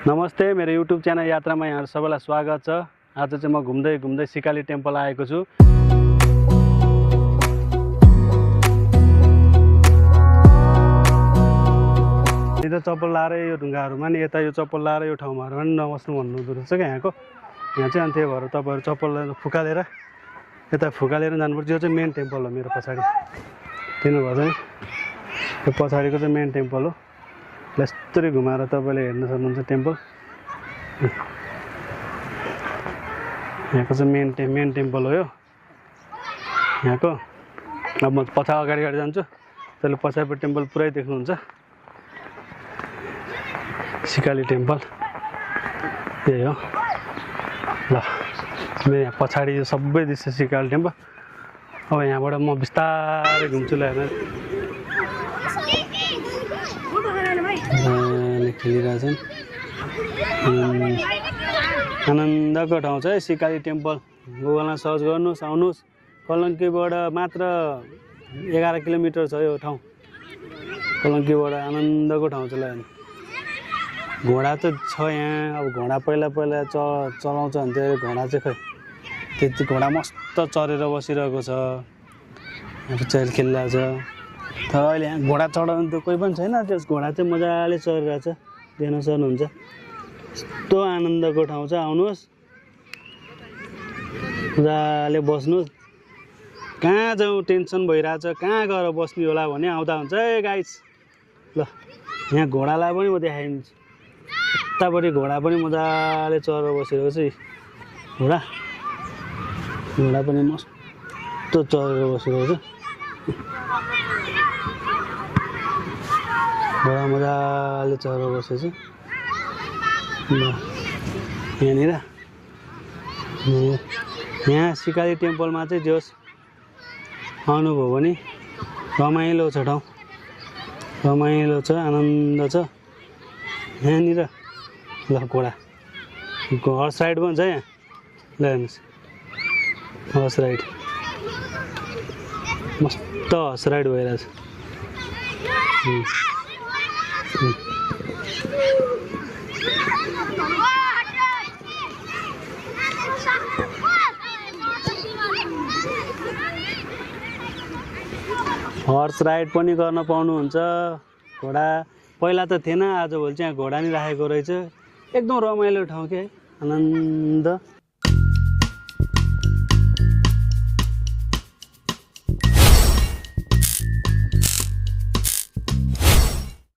नमस्ते, मेरो YouTube channel यात्रामा यहाँहरु सबैलाई स्वागत छ। आज चाहिँ म घुम्दै घुम्दै सिकाली टेम्पल आएको छु। यता चप्पल लाएर यो ढुङ्गाहरुमा नि यता यो चप्पल लाएर यो ठाउँमा पनि नबस्नु भन्नुहुँदो रहेछ के यहाँको। यहाँ चाहिँ अनि त्यही भएर तपाईहरु चप्पल फुकालेर यता फुकालेर जानुपर्छ। यो चाहिँ मेन टेम्पल हो मेरो पछाडी। किन भन्छ नि यो पछाडीको चाहिँ मेन टेम्पल हो। यस्तरी घुमाएर तपाईले हेर्न सक्नुहुन्छ टेम्पल। यहाँको चाहिँ मेन टेम्पल हो यो यहाँको। अब म अगाडि जान्छु। त्यसले पछाडिको टेम्पल पुरै देख्नुहुन्छ। सिकाली टेम्पल यही हो। ल मेरो यहाँ पछाडि यो सबै देख्छ सिकाली टेम्पल। अब यहाँबाट म बिस्तारै घुम्छु। ल हेर्नु खेलिरहेछन्। आनन्दको ठाउँ छ है सिकाली टेम्पल। गुगलमा सर्च गर्नुहोस्, आउनुहोस्। कलङ्कीबाट मात्र 11 किलोमिटर छ यो ठाउँ। कलङ्कीबाट आनन्दको ठाउँ छ। ल घोडा त छ यहाँ। अब घोडा पहिला चलाउँछ भने त्यो घोडा चाहिँ खै त्यति घोडा मस्त चरेर बसिरहेको छ। यहाँ चेल खेलिरहेको छ। तर अहिले यहाँ घोडा चढाउनु त कोही पनि छैन। त्यस घोडा चाहिँ मजाले चरिरहेको छ। देख्न सक्नुहुन्छ। यस्तो आनन्दको ठाउँ छ। आउनुहोस् मजाले बस्नुहोस्। कहाँ जाउँ टेन्सन भइरहेछ, कहाँ गएर बस्ने होला भने आउँदा हुन्छ है गाइस। ल यहाँ घोडालाई पनि म देखाइदिन्छु। यतापट्टि घोडा पनि मजाले चरेर बसिरहेको छ। घोडा पनि मस्तो चरेर बसिरहेको छ। घोडा मजाले चरेर बसेको छ। यहाँनिर यहाँ सिकाली टेम्पलमा चाहिँ जोस् आउनुभयो भने रमाइलो छ ठाउँ। रमाइलो छ, आनन्द छ यहाँनिर। ल घोडा हर्स राइड पनि छ यहाँ। ल हेर्नुहोस् हर्स राइड। मस्त हर्स राइड भइरहेछ। हर्स राइड पनि गर्न पाउनुहुन्छ। घोडा पहिला त थिएन, आजभोलि चाहिँ घोडा नि राखेको रहेछ। एकदम रमाइलो ठाउँ के आनन्द।